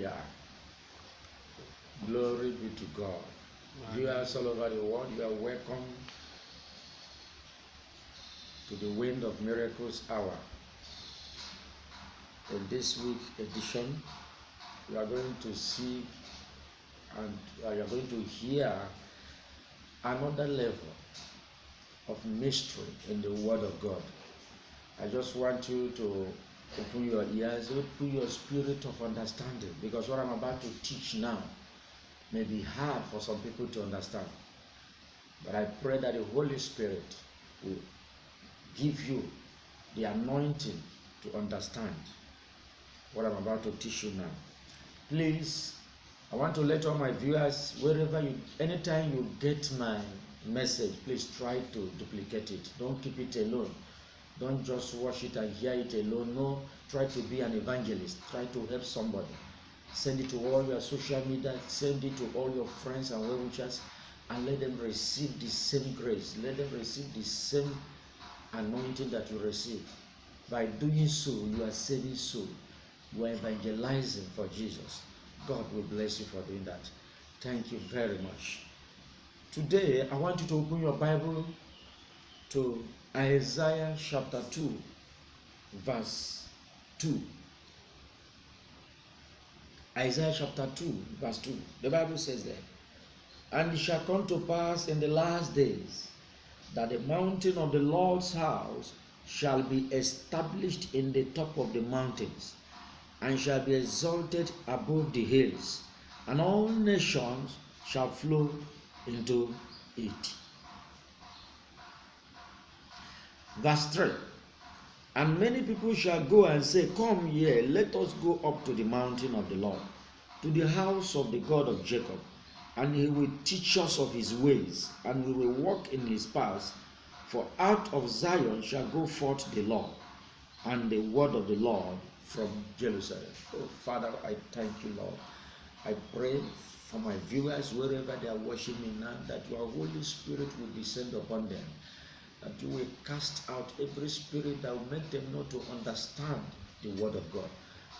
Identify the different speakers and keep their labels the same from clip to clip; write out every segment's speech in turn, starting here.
Speaker 1: Yeah. Glory be to God. Viewers all over the world, you are welcome to the Wind of Miracles Hour. In this week edition, you are going to see and you are going to hear another level of mystery in the Word of God. I just want you to open your ears, open your spirit of understanding, because what I'm about to teach now may be hard for some people to understand. But I pray that the Holy Spirit will give you the anointing to understand what I'm about to teach you now. Please, I want to let all my viewers, anytime you get my message, please try to duplicate it. Don't keep it alone. Don't just watch it and hear it alone. No, try to be an evangelist. Try to help somebody. Send it to all your social media. Send it to all your friends and well-wishers, and let them receive the same grace. Let them receive the same anointing that you receive. By doing so, you are saving soul. You are evangelizing for Jesus. God will bless you for doing that. Thank you very much. Today, I want you to open your Bible to Isaiah chapter 2, verse 2. Isaiah chapter 2, verse 2. The Bible says there, "And it shall come to pass in the last days that the mountain of the Lord's house shall be established in the top of the mountains, and shall be exalted above the hills, and all nations shall flow into it." Verse 3. "And many people shall go and say, Come here, let us go up to the mountain of the Lord, to the house of the God of Jacob, and he will teach us of his ways, and we will walk in his paths. For out of Zion shall go forth the law, and the word of the Lord from Jerusalem." Oh, Father, I thank you, Lord. I pray for my viewers, wherever they are watching me now, that your Holy Spirit will descend upon them, that you will cast out every spirit that will make them not to understand the word of God.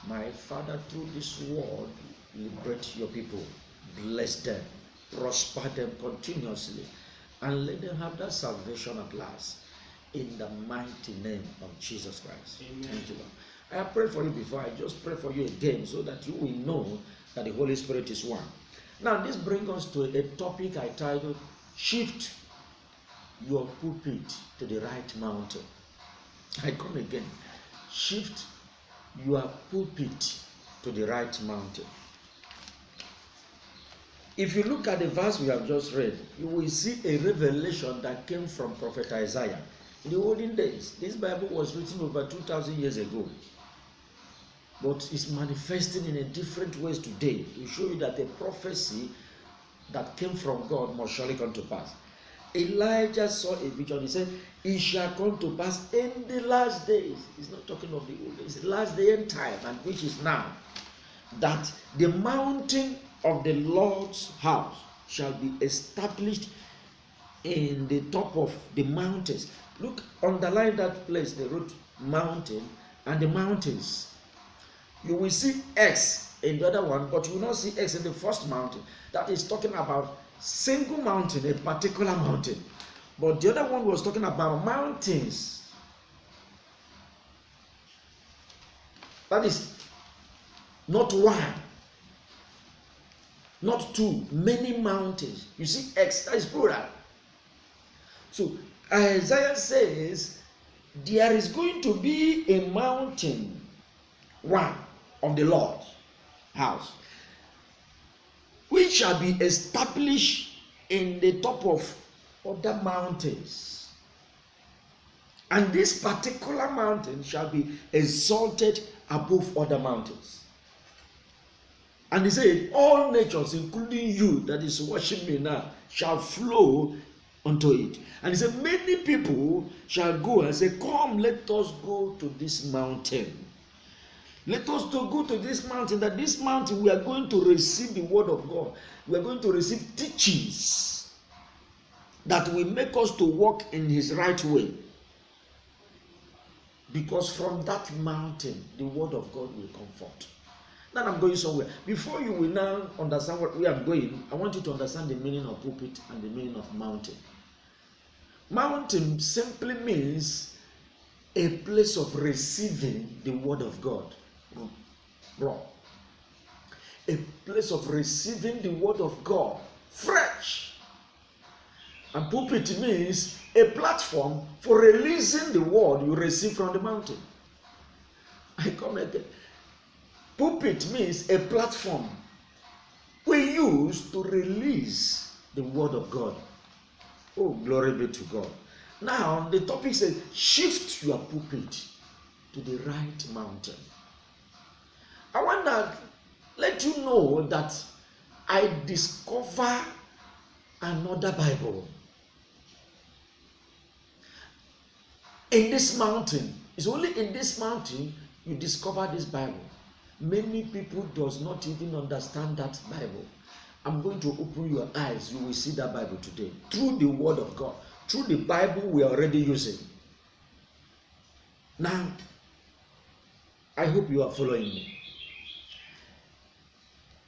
Speaker 1: My Father, through this word, liberate your people, bless them, prosper them continuously, and let them have that salvation at last, in the mighty name of Jesus Christ. Amen. Thank you, Lord. I have prayed for you before. I just pray for you again, so that you will know that the Holy Spirit is one. Now, this brings us to a topic I titled, "Shift your pulpit to the right mountain." I come again. Shift your pulpit to the right mountain. If you look at the verse we have just read, you will see a revelation that came from Prophet Isaiah. In the olden days, this Bible was written over 2,000 years ago, but it's manifesting in a different ways today to show you that the prophecy that came from God must surely come to pass. Elijah saw a vision. He said, "It shall come to pass in the last days." He's not talking of the old days, the last day and time, and which is now, that the mountain of the Lord's house shall be established in the top of the mountains. Look, underline that place, the root mountain and the mountains. You will see X in the other one, but you will not see X in the first mountain. That is talking about single mountain, a particular mountain. But the other one was talking about mountains. That is not one, not two, many mountains. You see X, that is plural. So Isaiah says there is going to be a mountain, one of the Lord's house, which shall be established in the top of other mountains. And this particular mountain shall be exalted above other mountains. And he said, all nations, including you that is watching me now, shall flow unto it. And he said, many people shall go and say, "Come, let us go to this mountain. Let us to go to this mountain, that this mountain we are going to receive the word of God. We are going to receive teachings that will make us to walk in his right way. Because from that mountain, the word of God will come forth." Now I'm going somewhere. Before you will now understand where I'm going, I want you to understand the meaning of pulpit and the meaning of mountain. Mountain simply means a place of receiving the word of God. Raw. A place of receiving the word of God fresh. And pulpit means a platform for releasing the word you receive from the mountain. I come again. Pulpit means a platform we use to release the word of God. Oh, glory be to God. Now, the topic says, shift your pulpit to the right mountain. I want to let you know that I discover another Bible in this mountain. It's only in this mountain you discover this Bible. Many people does not even understand that Bible. I'm going to open your eyes. You will see that Bible today through the word of God, through the Bible we are already using. Now, I hope you are following me.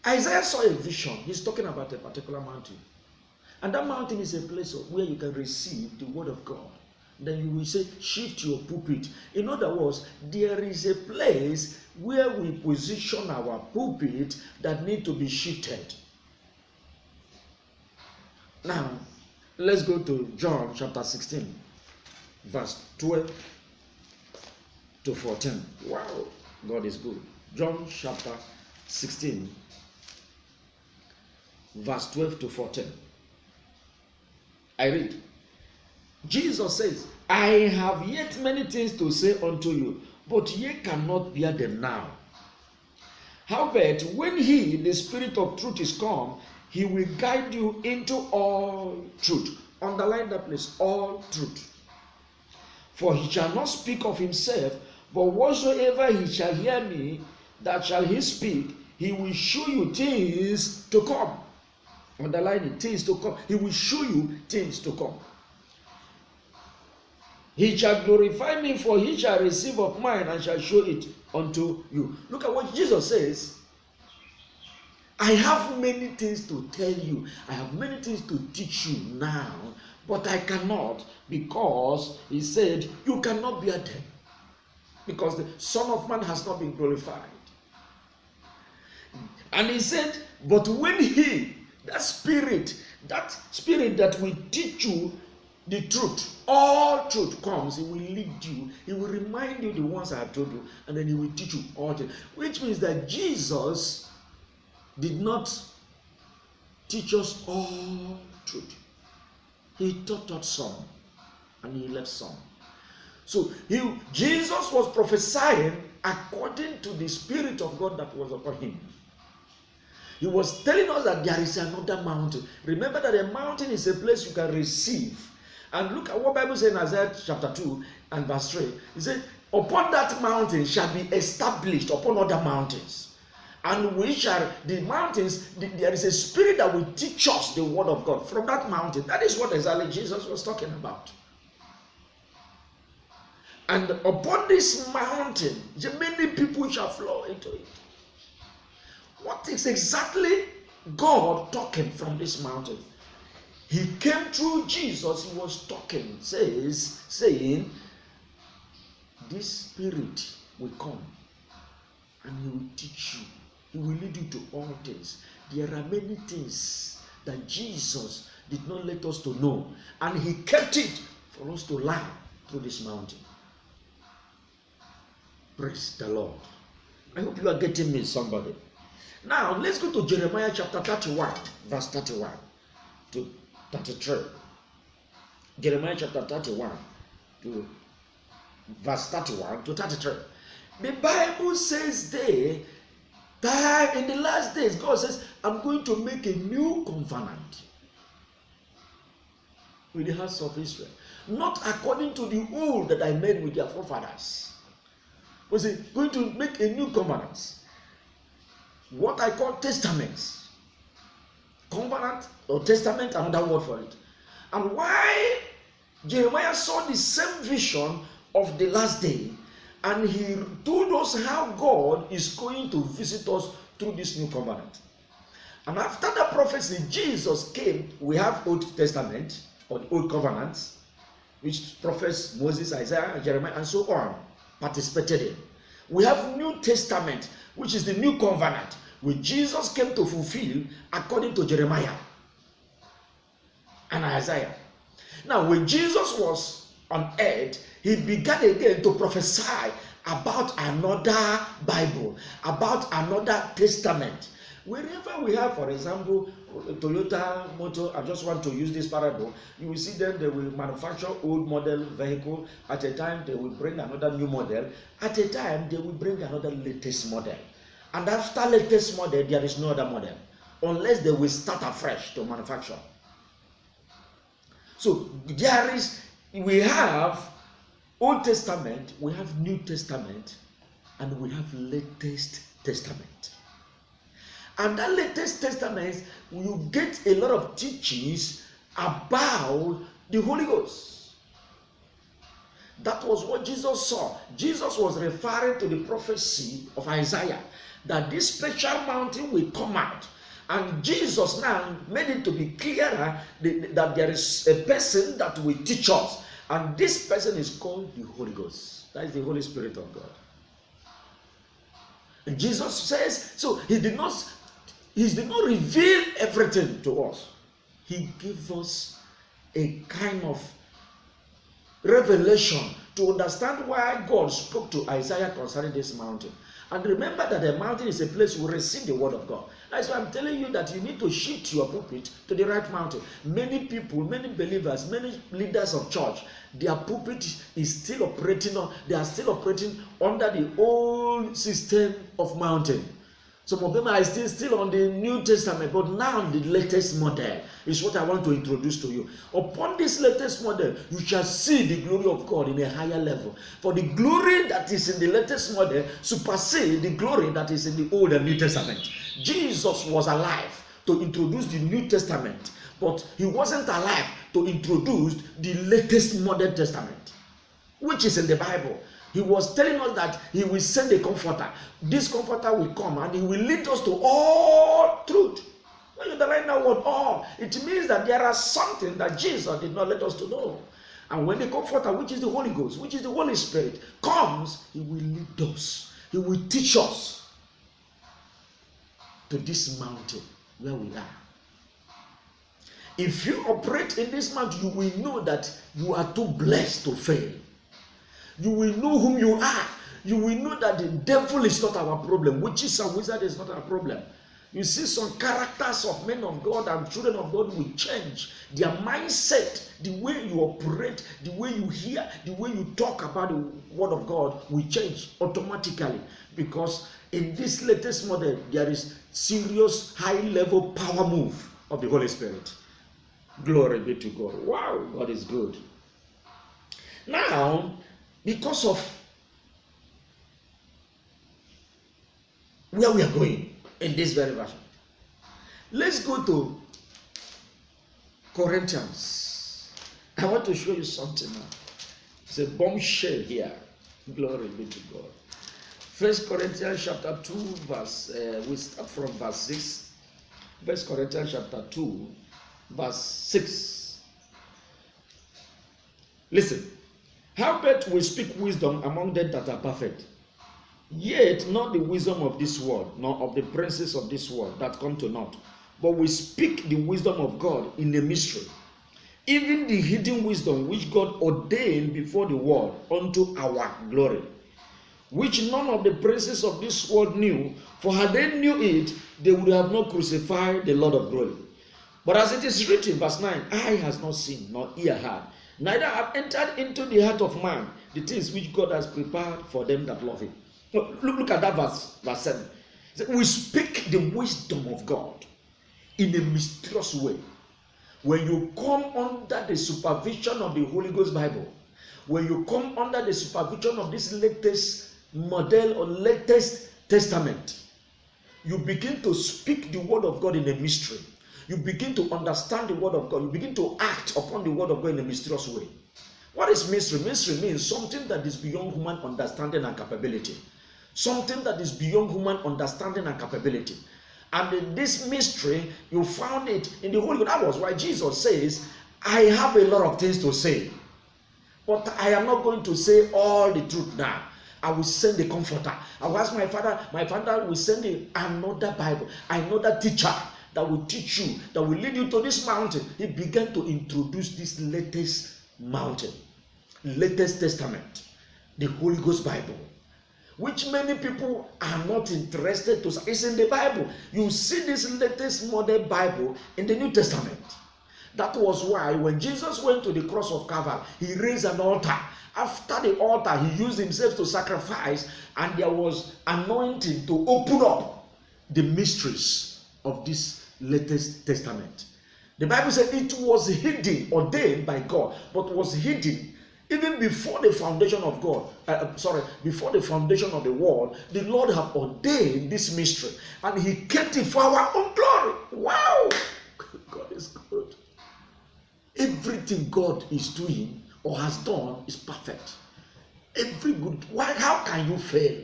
Speaker 1: Isaiah saw a vision. He's talking about a particular mountain. And that mountain is a place where you can receive the word of God. Then you will say, shift your pulpit. In other words, there is a place where we position our pulpit that need to be shifted. Now, let's go to John chapter 16, verse 12 to 14. Wow, God is good. John chapter 16, verse 12 to 14. I read. Jesus says, I have yet many things to say unto you, but ye cannot bear them now. Howbeit, when he, the Spirit of truth, is come, he will guide you into all truth. Underline that place, all truth. For he shall not speak of himself, but whatsoever he shall hear me, that shall he speak, he will show you things to come. Underline it, things to come. He will show you things to come. He shall glorify me, for he shall receive of mine and shall show it unto you. Look at what Jesus says. I have many things to tell you. I have many things to teach you now, but I cannot, because he said, you cannot bear them, because the Son of Man has not been glorified. And he said, but when he, that spirit that will teach you the truth, all truth comes, he will lead you, he will remind you the ones I have told you, and then he will teach you all things. Which means that Jesus did not teach us all truth. He taught us some, and he left some. So Jesus was prophesying according to the Spirit of God that was upon him. He was telling us that there is another mountain. Remember that a mountain is a place you can receive. And look at what Bible says in Isaiah chapter 2 and verse 3. He said, upon that mountain shall be established upon other mountains. And the mountains, there is a spirit that will teach us the word of God from that mountain. That is what exactly Jesus was talking about. And upon this mountain, many people shall flow into it. What is exactly God talking from this mountain? He came through Jesus, he was talking, saying, this spirit will come and he will teach you. He will lead you to all things. There are many things that Jesus did not let us to know, and he kept it for us to learn through this mountain. Praise the Lord. I hope you are getting me, somebody. Now, let's go to Jeremiah chapter 31, verse 31 to 33. Jeremiah chapter 31 to verse 31 to 33. The Bible says there that in the last days, God says, I'm going to make a new covenant with the house of Israel. Not according to the old that I made with their forefathers. Was it going to make a new covenant? What I call testaments. Covenant or testament, another word for it. And why Jeremiah saw the same vision of the last day, And he told us how God is going to visit us through this new covenant. And after the prophecy, Jesus came. We have Old Testament or the Old Covenants, which prophets Moses, Isaiah, Jeremiah, and so on participated in. We have New Testament, which is the new covenant, which Jesus came to fulfill according to Jeremiah and Isaiah. Now, when Jesus was on earth, he began again to prophesy about another Bible, about another testament. Wherever we have, for example, Toyota Motor, I just want to use this parable, you will see them, they will manufacture old model vehicle. At a time, they will bring another new model. At a time, they will bring another latest model. And after latest model, there is no other model, unless they will start afresh to manufacture. So we have Old Testament, we have New Testament, and we have latest testament. And that latest testament, you get a lot of teachings about the Holy Ghost. That was what Jesus saw. Jesus was referring to the prophecy of Isaiah that this special mountain will come out. And Jesus now made it to be clearer that there is a person that will teach us. And this person is called the Holy Ghost. That is the Holy Spirit of God. And Jesus says, so he did not reveal everything to us. He gave us a kind of revelation to understand why God spoke to Isaiah concerning this mountain. And remember that the mountain is a place you receive the word of God. That's why I'm telling you that you need to shift your pulpit to the right mountain. Many people, many believers, many leaders of church, their pulpit is still operating on, they are still operating under the old system of mountain. Some of them are still on the New Testament, but now the latest model is what I want to introduce to you. Upon this latest model, you shall see the glory of God in a higher level. For the glory that is in the latest model supersedes the glory that is in the Old and New Testament. Jesus was alive to introduce the New Testament, but he wasn't alive to introduce the latest modern testament, which is in the Bible. He was telling us that he will send a comforter. This comforter will come and he will lead us to all truth. When you underline that word all, it means that there are something that Jesus did not let us to know. And when the comforter, which is the Holy Ghost, which is the Holy Spirit, comes, he will lead us. He will teach us to this mountain where we are. If you operate in this mountain, you will know that you are too blessed to fail. You will know whom you are. You will know that the devil is not our problem. Witches and wizards is not our problem. You see, some characters of men of God and children of God will change. Their mindset, the way you operate, the way you hear, the way you talk about the word of God will change automatically. Because in this latest model, there is serious high-level power move of the Holy Spirit. Glory be to God. Wow, God is good. Now, because of where we are going in this very version, let's go to Corinthians. I want to show you something now. It's a bombshell here. Glory be to God. 1 Corinthians chapter 2 verse, we start from verse 6. 1 Corinthians chapter 2 verse 6. Listen. Howbeit we speak wisdom among them that are perfect, yet not the wisdom of this world, nor of the princes of this world that come to naught, but we speak the wisdom of God in a mystery, even the hidden wisdom which God ordained before the world unto our glory, which none of the princes of this world knew, for had they knew it, they would have not crucified the Lord of glory. But as it is written, verse 9, eye has not seen, nor ear heard, neither have entered into the heart of man the things which God has prepared for them that love him. Look at that verse 7. We speak the wisdom of God in a mysterious way. When you come under the supervision of the Holy Ghost Bible, when you come under the supervision of this latest model or latest testament, you begin to speak the word of God in a mystery. You begin to understand the word of God. You begin to act upon the word of God in a mysterious way. What is mystery? Mystery means something that is beyond human understanding and capability. Something that is beyond human understanding and capability. And in this mystery, you found it in the Holy Ghost. That was why Jesus says, I have a lot of things to say, but I am not going to say all the truth now. I will send the comforter. I will ask my father will send another Bible, another teacher that will teach you, that will lead you to this mountain. He began to introduce this latest mountain, latest testament, the Holy Ghost Bible, which many people are not interested to. It's in the Bible. You see this latest modern Bible in the New Testament. That was why when Jesus went to the cross of Calvary, he raised an altar. After the altar, he used himself to sacrifice, and there was anointing to open up the mysteries of this latest testament. The Bible said it was hidden, ordained by God, but was hidden even before the foundation of God. Before the foundation of the world, the Lord had ordained this mystery, and he kept it for our own glory. Wow! God is good. Everything God is doing or has done is perfect. Every good. Why? How can you fail?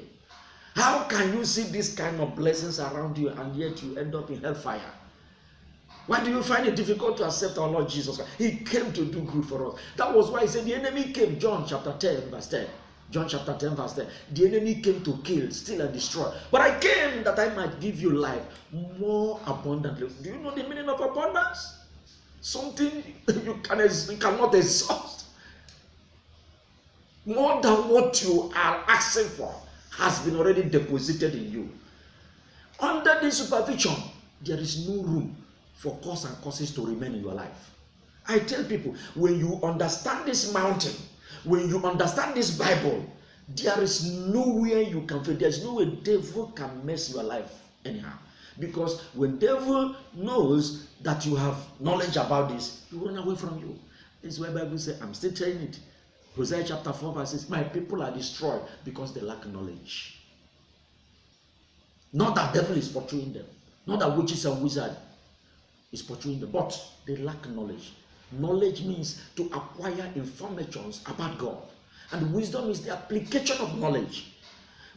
Speaker 1: How can you see this kind of blessings around you and yet you end up in hellfire? Why do you find it difficult to accept our Lord Jesus Christ? He came to do good for us. That was why he said the enemy came. John chapter 10 verse 10. John chapter 10 verse 10. The enemy came to kill, steal, and destroy. But I came that I might give you life more abundantly. Do you know the meaning of abundance? Something you cannot exhaust. More than what you are asking for has been already deposited in you. Under this supervision, there is no room for cause and causes to remain in your life. I tell people, when you understand this mountain, when you understand this Bible, there is nowhere you can fail. There is no way devil can mess your life anyhow. Because when devil knows that you have knowledge about this, he will run away from you. This is why the Bible says, I'm still saying it. Hosea chapter 4 verse 6, my people are destroyed because they lack knowledge. Not that devil is portraying them. Not that witches and wizards is portraying them. But they lack knowledge. Knowledge means to acquire informations about God. And wisdom is the application of knowledge.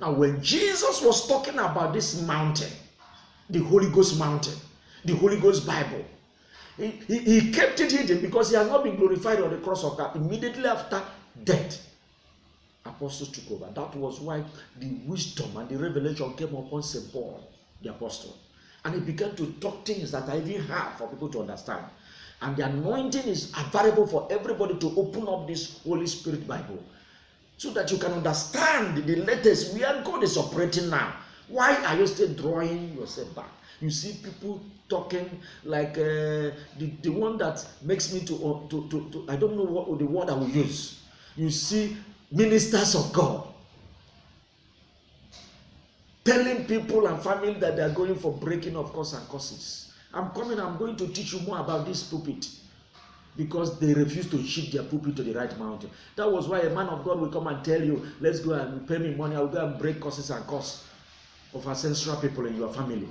Speaker 1: Now when Jesus was talking about this mountain, the Holy Ghost mountain, the Holy Ghost Bible, he kept it hidden because he has not been glorified on the cross of God. Immediately after death, apostles took over. That was why the wisdom and the revelation came upon St. Paul, the apostle. And he began to talk things that are even hard for people to understand. And the anointing is available for everybody to open up this Holy Spirit Bible so that you can understand the latest where God is operating now. Why are you still drawing yourself back? You see people talking like the one that makes me to I don't know what the word I will use. You see ministers of God telling people and family that they are going for breaking of cause and causes. I'm going to teach you more about this pulpit because they refuse to shift their pulpit to the right mountain. That was why a man of God will come and tell you, let's go and pay me money, I'll go and break causes and cause of ancestral people in your family.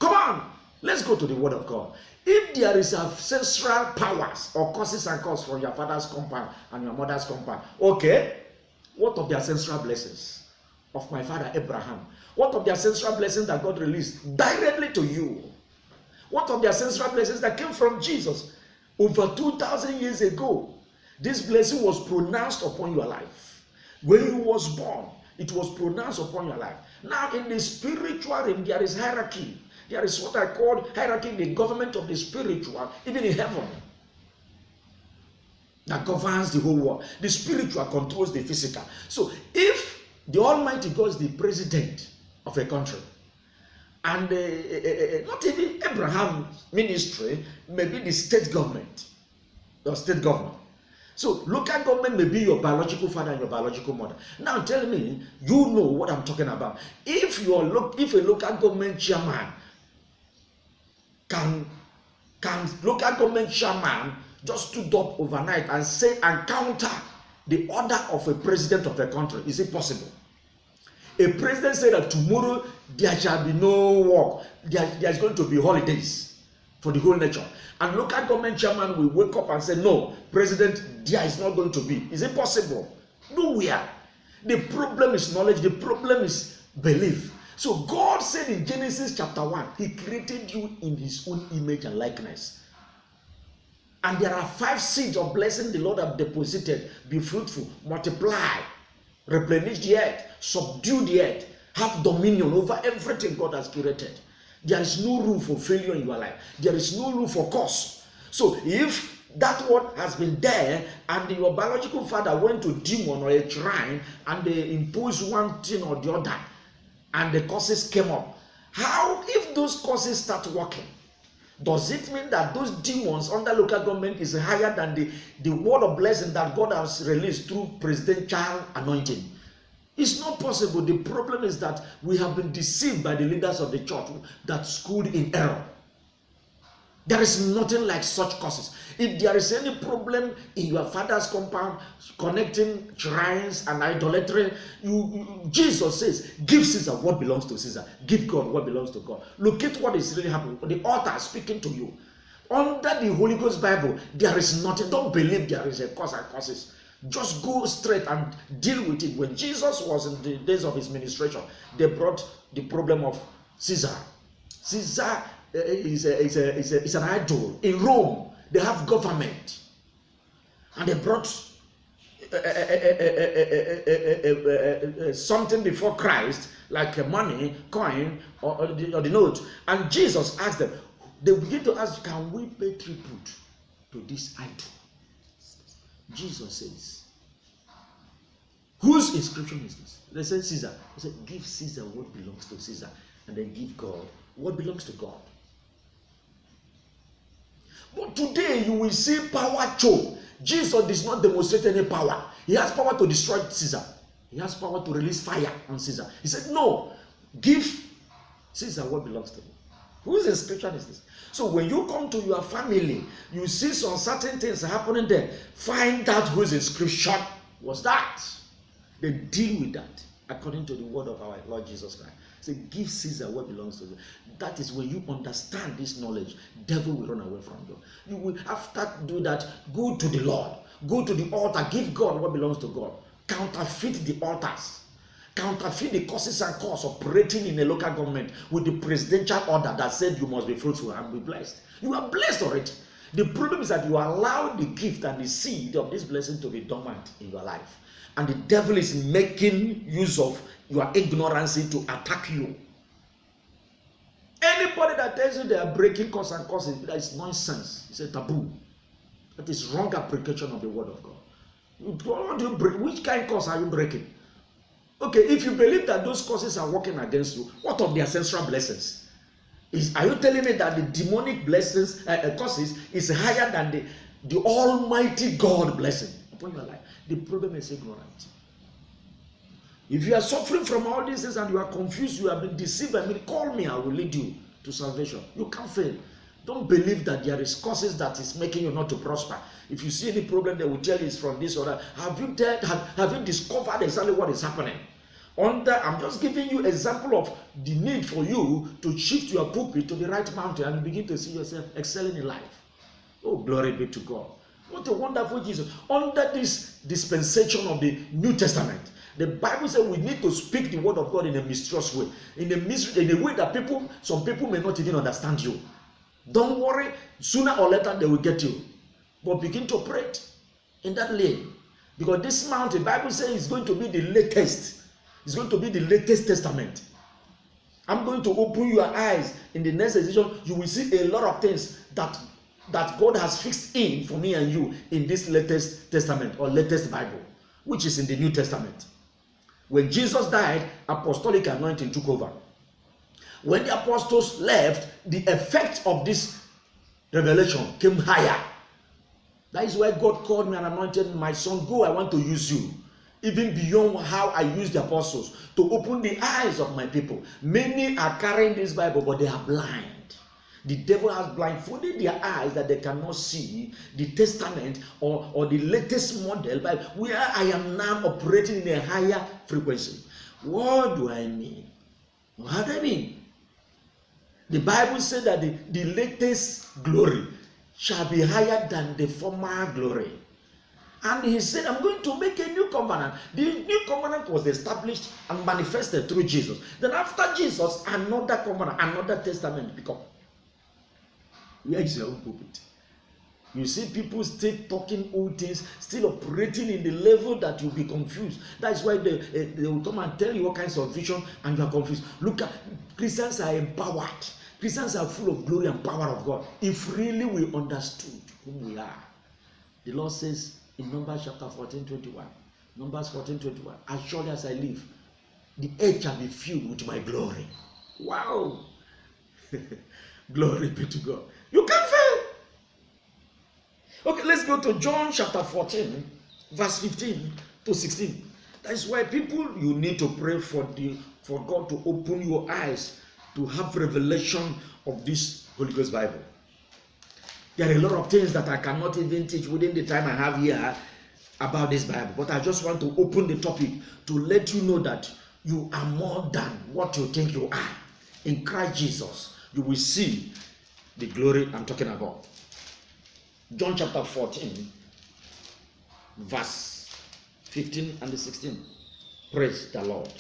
Speaker 1: Come on, let's go to the word of God. If there is ancestral powers or causes and causes for your father's compound and your mother's compound, okay, what of the ancestral blessings of my father Abraham? What of the ancestral blessings that God released directly to you? What of the ancestral blessings that came from Jesus over 2,000 years ago? This blessing was pronounced upon your life. When you was born, it was pronounced upon your life. Now in the spiritual realm, there is hierarchy. There is what I call hierarchy in the government of the spiritual, even in heaven, that governs the whole world. The spiritual controls the physical. So if the Almighty God is the president of a country, and not even Abraham's ministry, maybe the state government, or state government. So local government may be your biological father and your biological mother. Now tell me, you know what I'm talking about. If a local government chairman can local government chairman just stood up overnight and say and counter the order of a president of a country, is it possible? A president said that tomorrow there shall be no work, there's going to be holidays. for the whole nation. And local government chairman will wake up and say, no, president, there is not going to be. Is it possible? Nowhere. The problem is knowledge. The problem is belief. So God said in Genesis chapter 1, he created you in his own image and likeness. And there are 5 seeds of blessing the Lord have deposited. Be fruitful, multiply, replenish the earth, subdue the earth, have dominion over everything God has created. There is no room for failure in your life. There is no room for curse. So if that word has been there and your biological father went to a demon or a shrine and they imposed one thing or the other and the curses came up, how if those curses start working? Does it mean that those demons under local government is higher than the word of blessing that God has released through presidential anointing? It's not possible. The problem is that we have been deceived by the leaders of the church that schooled in error. There is nothing like such causes. If there is any problem in your father's compound connecting shrines and idolatry, Jesus says, give Caesar what belongs to Caesar. Give God what belongs to God. Look at what is really happening. The altar is speaking to you. Under the Holy Ghost Bible, there is nothing. Don't believe there is a cause and causes. Just go straight and deal with it. When Jesus was in the days of his ministration, they brought the problem of Caesar. Caesar is an idol. In Rome, they have government. And they brought something before Christ, like money, coin, or the note. And Jesus asked them, they begin to ask, can we pay tribute to this idol? Jesus says, whose inscription is this? They said Caesar. They said, give Caesar what belongs to Caesar, and then give God what belongs to God. But today you will see power choke. Jesus does not demonstrate any power. He has power to destroy Caesar. He has power to release fire on Caesar. He said, no, give Caesar what belongs to him. Whose inscription is this? So when you come to your family, you see some certain things happening there. Find out whose inscription was that. Then deal with that according to the word of our Lord Jesus Christ. Say, give Caesar what belongs to him. That is when you understand this knowledge, devil will run away from you. You will, after do that, go to the Lord. Go to the altar. Give God what belongs to God. Counterfeit the altars. Counterfeit the causes and cause operating in a local government with the presidential order that said you must be fruitful and be blessed. You are blessed already. The problem is that you allow the gift and the seed of this blessing to be dormant in your life. And the devil is making use of your ignorance to attack you. Anybody that tells you they are breaking cause and causes, that is nonsense. It's a taboo. That is wrong application of the word of God. What do you break? Which kind of cause are you breaking? Okay, if you believe that those causes are working against you, what of the ancestral blessings? Are you telling me that the demonic blessings, causes, is higher than the Almighty God blessing upon your life? The problem is ignorance. If you are suffering from all these things and you are confused, you have been deceived by me, call me, I will lead you to salvation. You can't fail. Don't believe that there is causes that is making you not to prosper. If you see any problem, they will tell you it's from this or that. Have you discovered exactly what is happening? I'm just giving you example of the need for you to shift your pulpit to the right mountain and begin to see yourself excelling in life. Oh, glory be to God. What a wonderful Jesus. Under this dispensation of the New Testament, the Bible says we need to speak the word of God in a mysterious way. In a way that some people may not even understand you. Don't worry, sooner or later they will get you. But begin to pray in that lane. Because this mountain, the Bible says, is going to be the latest. It's going to be the latest testament. I'm going to open your eyes in the next edition. You will see a lot of things that God has fixed in for me and you in this latest testament or latest Bible, which is in the New Testament. When Jesus died, apostolic anointing took over. When the apostles left, the effect of this revelation came higher. That is why God called me and anointed my son, go, I want to use you. Even beyond how I use the apostles to open the eyes of my people. Many are carrying this Bible, but they are blind. The devil has blindfolded their eyes that they cannot see the testament or the latest model, but where I am now operating in a higher frequency. What do I mean? What do I mean? The Bible said that the latest glory shall be higher than the former glory. And he said, I'm going to make a new covenant. The new covenant was established and manifested through Jesus. Then after Jesus, another covenant, another testament become. Where is your own pulpit? You see people still talking old things, still operating in the level that you'll be confused. That's why they will come and tell you all kinds of vision and you are confused. Look at, Christians are empowered. Christians are full of glory and power of God. If really we understood whom we are. The Lord says in Numbers chapter 14:21, Numbers 14:21, as surely as I live, the earth shall be filled with my glory. Wow. Glory be to God. You can't fail. Okay, let's go to John chapter 14, verse 15 to 16. That is why people, you need to pray for God to open your eyes to have revelation of this Holy Ghost Bible. There are a lot of things that I cannot even teach within the time I have here about this Bible, but I just want to open the topic to let you know that you are more than what you think you are. In Christ Jesus, you will see the glory I'm talking about. John chapter 14, verse 15 and 16. Praise the Lord.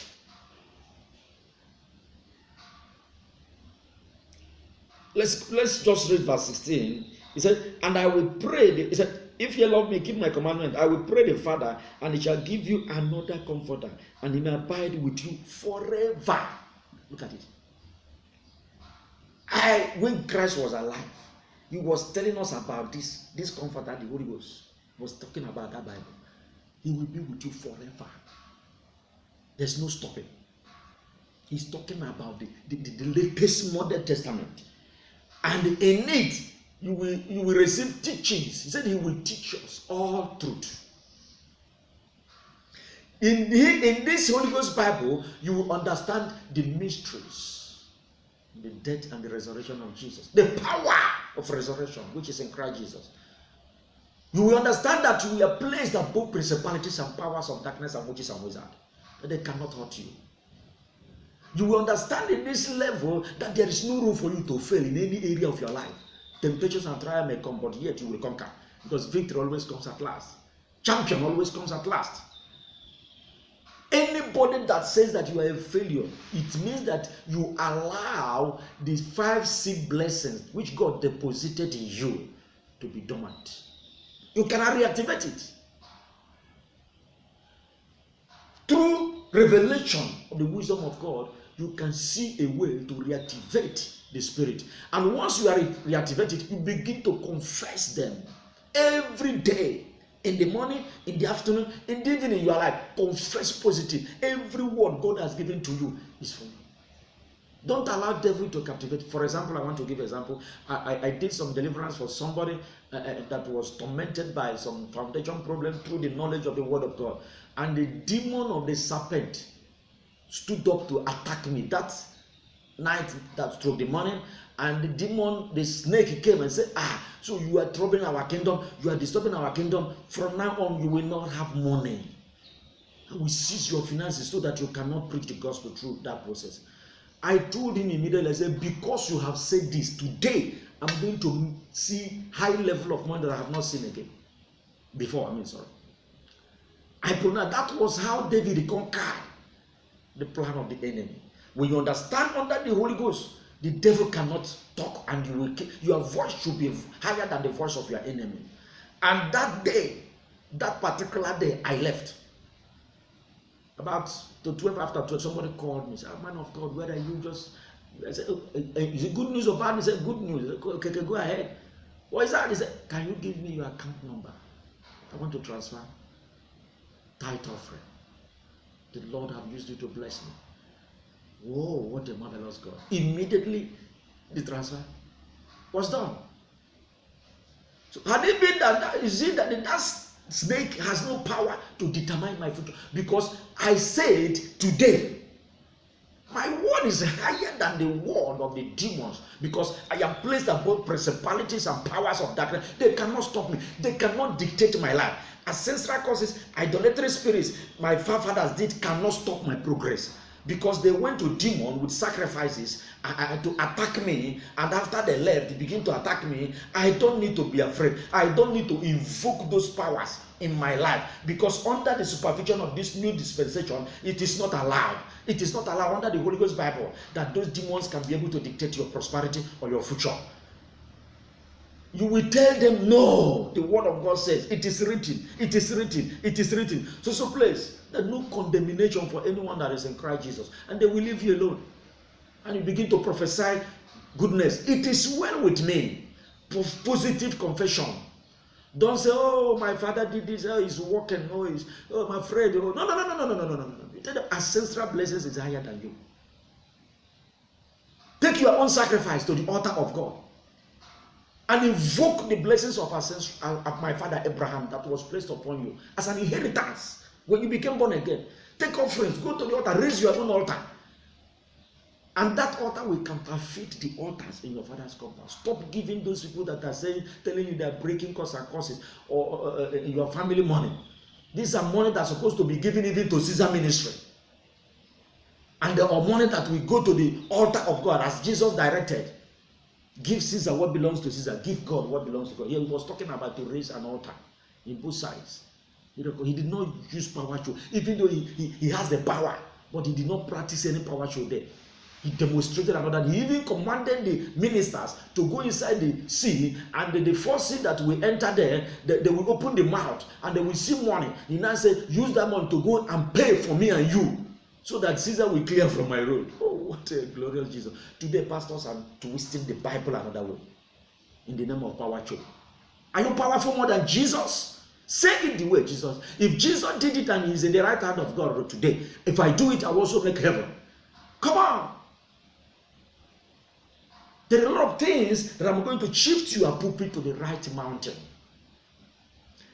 Speaker 1: Let's just read verse 16. He said, and I will pray. He said, if you love me, keep my commandment. I will pray the Father, and he shall give you another comforter, and he may abide with you forever. Look at it. When Christ was alive, he was telling us about this comforter, the Holy Ghost. He was talking about that Bible. He will be with you forever. There's no stopping. He's talking about the latest modern testament. And in it, you will receive teachings. He said he will teach us all truth. In this Holy Ghost Bible, you will understand the mysteries, the death and the resurrection of Jesus, the power of resurrection, which is in Christ Jesus. You will understand that you are placed above principalities and powers of darkness and witches and wizards, that they cannot hurt you. You will understand in this level that there is no room for you to fail in any area of your life. Temptations and trial may come, but yet you will conquer, because victory always comes at last. Champion always comes at last. Anybody that says that you are a failure, it means that you allow the 5 blessings which God deposited in you to be dormant. You cannot reactivate it. Through revelation of the wisdom of God, you can see a way to reactivate the spirit. And once you are reactivated, you begin to confess them every day. In the morning, in the afternoon, in the evening, you are like, confess positive. Every word God has given to you is for you. Don't allow devil to captivate. For example, I want to give an example. I did some deliverance for somebody that was tormented by some foundation problem through the knowledge of the word of God. And the demon of the serpent stood up to attack me that night, that through the morning. And the demon, the snake came and said, so you are troubling our kingdom, you are disturbing our kingdom. From now on, you will not have money. I will seize your finances so that you cannot preach the gospel through that process. I told him immediately, I said, because you have said this, today I'm going to see high level of money that I have not seen again. Before, I pronounced that was how David conquered the plan of the enemy. When you understand under the Holy Ghost, the devil cannot talk, and your voice should be higher than the voice of your enemy. And that day, that particular day, I left. About the 12 after 12, somebody called me. Said, man of God, where are you? I said, is it good news or bad? He said, good news. I said, okay, go ahead. What is that? He said, can you give me your account number? I want to transfer tithe offering. The Lord have used you to bless me. Whoa, what a marvelous God. Immediately, the transfer was done. So, had it been that, you see that snake has no power to determine my future, because I said today, my word is higher than the word of the demons, because I am placed above principalities and powers of darkness. They cannot stop me. They cannot dictate my life. Ancestral causes, idolatry spirits, my forefathers did, cannot stop my progress. because they went to demon with sacrifices to attack me, and after they left, they begin to attack me. I don't need to be afraid. I don't need to invoke those powers in my life, because under the supervision of this new dispensation, it is not allowed. It is not allowed under the Holy Ghost Bible that those demons can be able to dictate your prosperity or your future. You will tell them, no, the word of God says, it is written, it is written, it is written. So place, there's no condemnation for anyone that is in Christ Jesus, and they will leave you alone. And you begin to prophesy goodness. It is well with me. Positive confession. Don't say, oh, my father did this, oh, he's walking, oh, my friend, oh. No. You tell them ancestral blessings is higher than you. Take your own sacrifice to the altar of God and invoke the blessings of my father Abraham that was placed upon you as an inheritance when you became born again. Take offerings, go to the altar, raise your own altar. And that altar will counterfeit the altars in your father's compound. Stop giving those people that are telling you they are breaking costs and curses or your family money. These are money that's supposed to be given even to Caesar ministry. And or money that will go to the altar of God as Jesus directed. Give Caesar what belongs to Caesar. Give God what belongs to God. Here he was talking about to raise an altar in both sides. He did not use power show, even though he has the power, but he did not practice any power show there. He demonstrated another. He even commanded the ministers to go inside the sea, and the first sea that will enter there, they will open the mouth and they will see money. He now said, use that money to go and pay for me and you, so that Caesar will clear from my road. Oh, what a glorious Jesus. Today, pastors are twisting the Bible another way in the name of power show. Are you powerful more than Jesus? Say it the way Jesus. If Jesus did it and he's in the right hand of God today, if I do it, I will also make heaven. Come on. There are a lot of things that I'm going to shift your pulpit to the right mountain.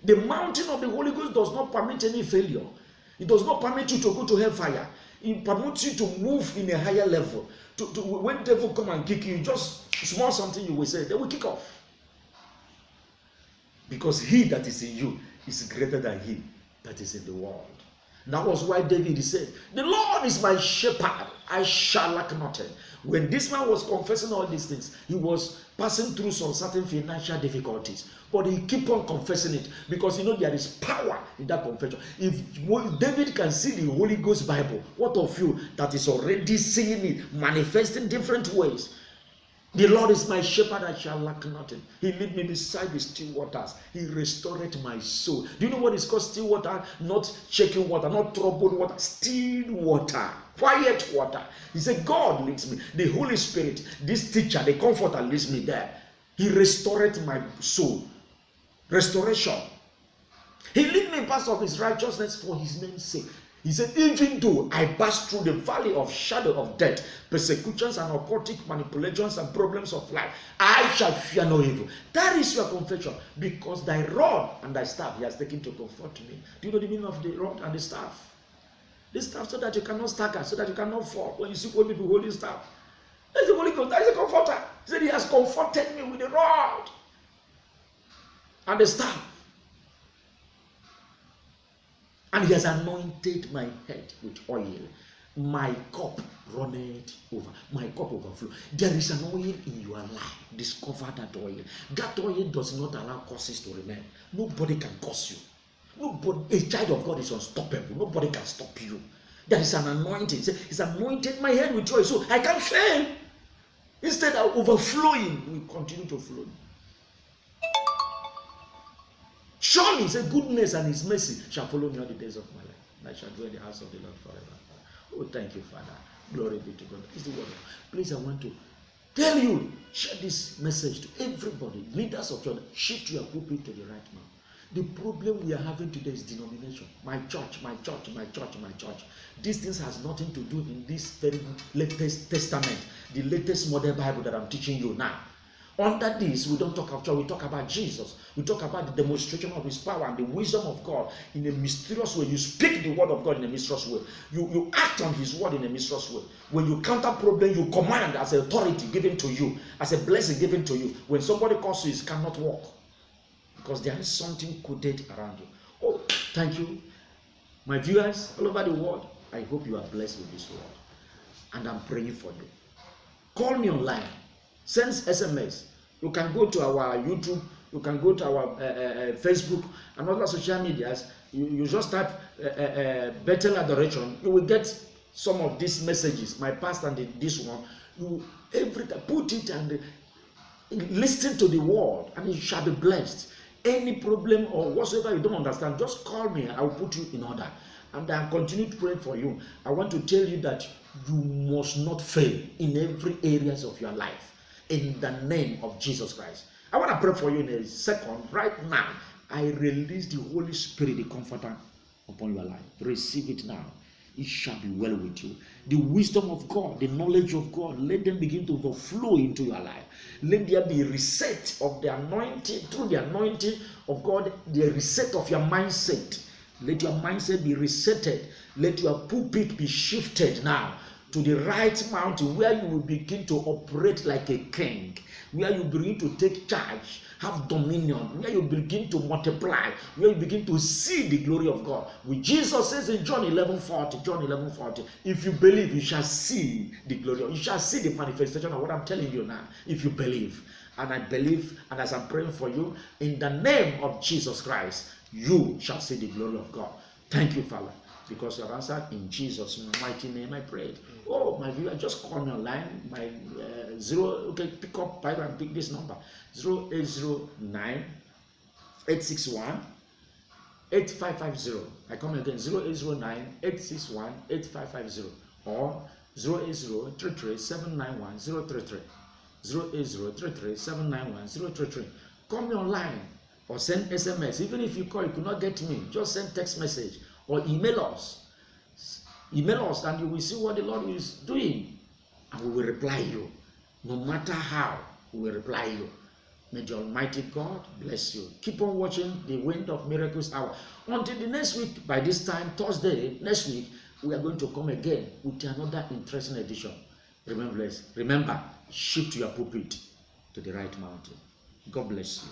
Speaker 1: The mountain of the Holy Ghost does not permit any failure. It does not permit you to go to hellfire. It permits you to move in a higher level. When the devil come and kick you, just small something you will say, they will kick off. Because he that is in you is greater than he that is in the world. That was why David said, the Lord is my shepherd, I shall lack nothing. When this man was confessing all these things, he was passing through some certain financial difficulties. But he kept on confessing it because there is power in that confession. If David can see the Holy Ghost Bible, what of you that is already seeing it manifesting different ways? The Lord is my shepherd, I shall lack nothing. He lead me beside the still waters. He restored my soul. Do you know what is called still water? Not shaking water, not troubled water. Still water, quiet water. He said, God leads me. The Holy Spirit, this teacher, the comforter leads me there. He restored my soul. Restoration. He lead me in paths of his righteousness for his name's sake. He said, even though I pass through the valley of shadow of death, persecutions and occultic manipulations and problems of life, I shall fear no evil. That is your confession, because thy rod and thy staff he has taken to comfort me. Do you know the meaning of the rod and the staff? The staff so that you cannot stagger, so that you cannot fall. When you see old people holding staff, that's the Holy Ghost, that is a comforter. He said, he has comforted me with the rod and the staff. And he has anointed my head with oil. My cup runneth over. My cup overflow. There is an oil in your life. Discover that oil. That oil does not allow curses to remain. Nobody can curse you. Nobody, a child of God is unstoppable. Nobody can stop you. There is an anointing. He's anointed my head with oil, so I can't fail. Instead of overflowing, we continue to flow. Surely, he said, goodness and his mercy shall follow me all the days of my life. And I shall dwell in the house of the Lord forever. Oh, thank you, Father. Glory be to God. It's the word. Please, I want to tell you, share this message to everybody. Leaders of church, shift your pulpit to the right now. The problem we are having today is denomination. My church, my church, my church, my church. These things has nothing to do in this very latest testament, the latest modern Bible that I'm teaching you now. Under this, we don't talk about church, we talk about Jesus. We talk about the demonstration of his power and the wisdom of God in a mysterious way. You speak the word of God in a mysterious way. You act on his word in a mysterious way. When you counter problem, you command as an authority given to you, as a blessing given to you. When somebody calls you, it cannot walk, because there is something coded around you. Oh, thank you. My viewers all over the world, I hope you are blessed with this word. And I'm praying for you. Call me online. Send SMS. You can go to our YouTube. You can go to our Facebook and other social medias. You just type Bethel Adoration. You will get some of these messages. My pastor and this one. You put it and listen to the word, and you shall be blessed. Any problem or whatsoever you don't understand, just call me. I will put you in order. And I'll continue to pray for you. I want to tell you that you must not fail in every areas of your life. In the name of Jesus Christ. I want to pray for you in a second. Right now, I release the Holy Spirit, the Comforter, upon your life. Receive it now. It shall be well with you. The wisdom of God, the knowledge of God, let them begin to overflow into your life. Let there be a reset of the anointing, through the anointing of God, the reset of your mindset. Let your mindset be resetted. Let your pulpit be shifted now to the right mountain, where you will begin to operate like a king, where you begin to take charge, have dominion, where you begin to multiply, where you begin to see the glory of God. Which Jesus says in John 11:40, if you believe, you shall see the glory. You shall see the manifestation of what I'm telling you now, if you believe. And I believe, and as I'm praying for you, in the name of Jesus Christ, you shall see the glory of God. Thank you, Father, because you have answered. In Jesus' mighty name I prayed. Oh, my viewer, just call me online. My pick up Bible and pick this number. 0809 861 8550. I come again, 0809 861 8550 or 08033 791 033. 08033 791 033. Call me online or send SMS. Even if you call, you could not get me, just send text message or email us. Email us and you will see what the Lord is doing, and we will reply you. No matter how, we will reply you. May the Almighty God bless you. Keep on watching the Wind of Miracles Hour. Until the next week, by this time, Thursday, next week, we are going to come again with another interesting edition. Remember, shift your pulpit to the right mountain. God bless you.